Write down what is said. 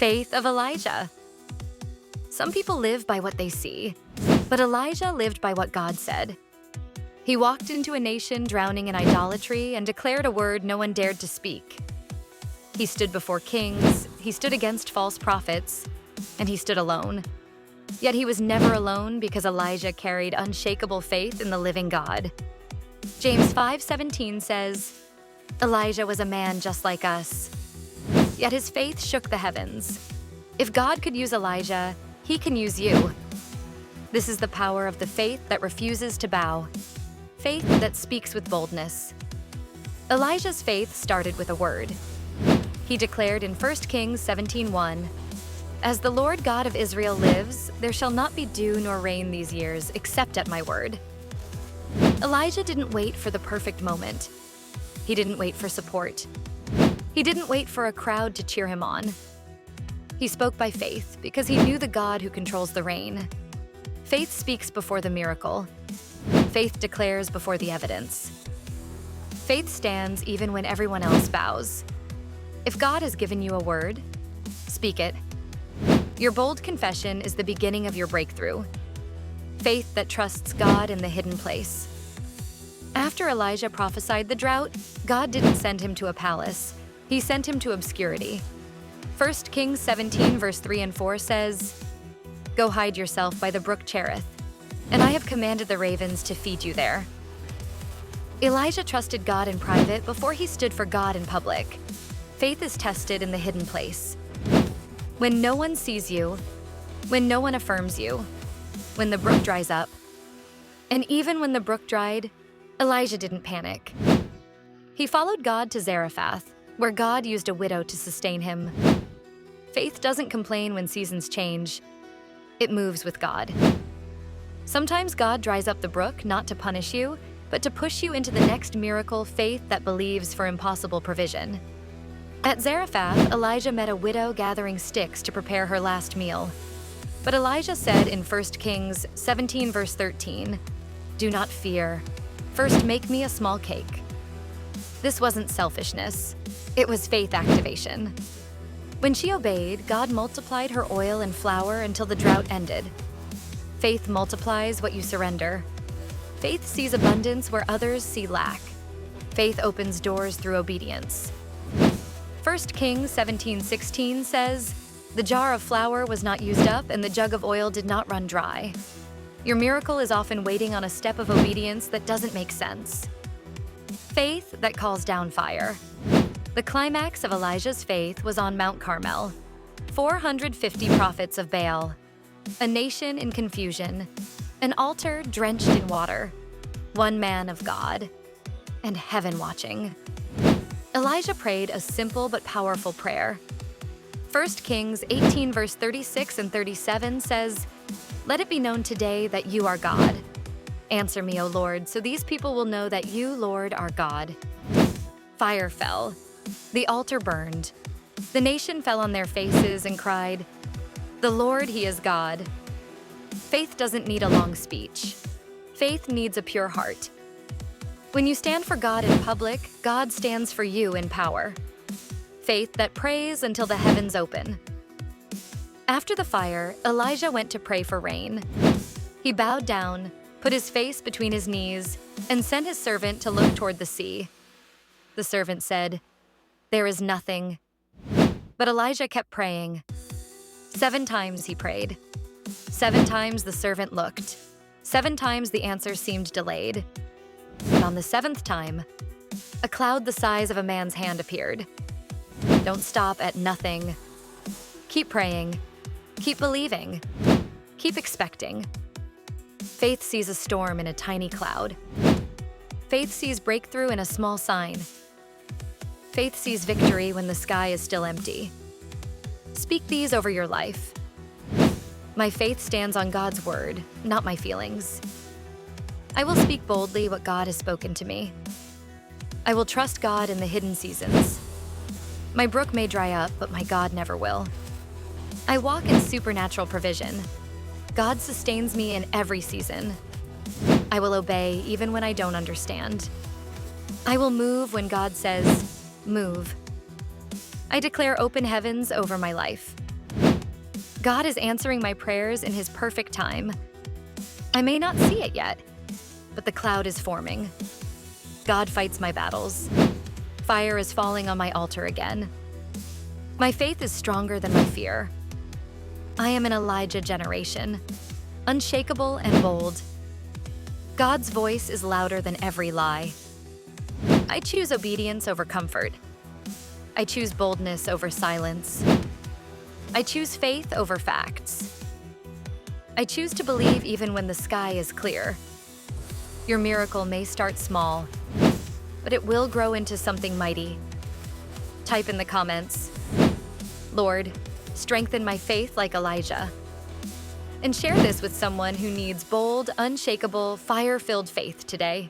Faith of Elijah. Some people live by what they see, but Elijah lived by what God said. He walked into a nation drowning in idolatry and declared a word no one dared to speak. He stood before kings, he stood against false prophets, and he stood alone. Yet he was never alone because Elijah carried unshakable faith in the living God. James 5:17 says, Elijah was a man just like us, yet his faith shook the heavens. If God could use Elijah, he can use you. This is the power of the faith that refuses to bow, faith that speaks with boldness. Elijah's faith started with a word. He declared in 1 Kings 17:1, As the Lord God of Israel lives, there shall not be dew nor rain these years, except at my word. Elijah didn't wait for the perfect moment. He didn't wait for support. He didn't wait for a crowd to cheer him on. He spoke by faith because he knew the God who controls the rain. Faith speaks before the miracle. Faith declares before the evidence. Faith stands even when everyone else bows. If God has given you a word, speak it. Your bold confession is the beginning of your breakthrough. Faith that trusts God in the hidden place. After Elijah prophesied the drought, God didn't send him to a palace. He sent him to obscurity. 1 Kings 17 verse 3 and 4 says, Go hide yourself by the Brook Cherith, and I have commanded the ravens to feed you there. Elijah trusted God in private before he stood for God in public. Faith is tested in the hidden place. When no one sees you, when no one affirms you, when the brook dries up. And even when the brook dried, Elijah didn't panic. He followed God to Zarephath, where God used a widow to sustain him. Faith doesn't complain when seasons change. It moves with God. Sometimes God dries up the brook not to punish you, but to push you into the next miracle, faith that believes for impossible provision. At Zarephath, Elijah met a widow gathering sticks to prepare her last meal. But Elijah said in 1 Kings 17 verse 13, Do not fear. First make me a small cake. This wasn't selfishness. It was faith activation. When she obeyed, God multiplied her oil and flour until the drought ended. Faith multiplies what you surrender. Faith sees abundance where others see lack. Faith opens doors through obedience. 1 Kings 17:16 says, The jar of flour was not used up and the jug of oil did not run dry. Your miracle is often waiting on a step of obedience that doesn't make sense. Faith that calls down fire. The climax of Elijah's faith was on Mount Carmel. 450 prophets of Baal. A nation in confusion. An altar drenched in water. One man of God. And heaven watching. Elijah prayed a simple but powerful prayer. 1 Kings 18 verse 36 and 37 says, Let it be known today that you are God. Answer me, O Lord, so these people will know that you, Lord, are God. Fire fell. The altar burned. The nation fell on their faces and cried, The Lord, He is God. Faith doesn't need a long speech. Faith needs a pure heart. When you stand for God in public, God stands for you in power. Faith that prays until the heavens open. After the fire, Elijah went to pray for rain. He bowed down, put his face between his knees, and sent his servant to look toward the sea. The servant said, There is nothing. But Elijah kept praying. 7 times he prayed. 7 times the servant looked. 7 times the answer seemed delayed. And on the 7th time, a cloud the size of a man's hand appeared. Don't stop at nothing. Keep praying. Keep believing. Keep expecting. Faith sees a storm in a tiny cloud. Faith sees breakthrough in a small sign. Faith sees victory when the sky is still empty. Speak these over your life. My faith stands on God's word, not my feelings. I will speak boldly what God has spoken to me. I will trust God in the hidden seasons. My brook may dry up, but my God never will. I walk in supernatural provision. God sustains me in every season. I will obey even when I don't understand. I will move when God says, move. I declare open heavens over my life. God is answering my prayers in His perfect time. I may not see it yet, but the cloud is forming. God fights my battles. Fire is falling on my altar again. My faith is stronger than my fear. I am an Elijah generation, unshakable and bold. God's voice is louder than every lie. I choose obedience over comfort. I choose boldness over silence. I choose faith over facts. I choose to believe even when the sky is clear. Your miracle may start small, but it will grow into something mighty. Type in the comments, "Lord, strengthen my faith like Elijah." And share this with someone who needs bold, unshakable, fire-filled faith today.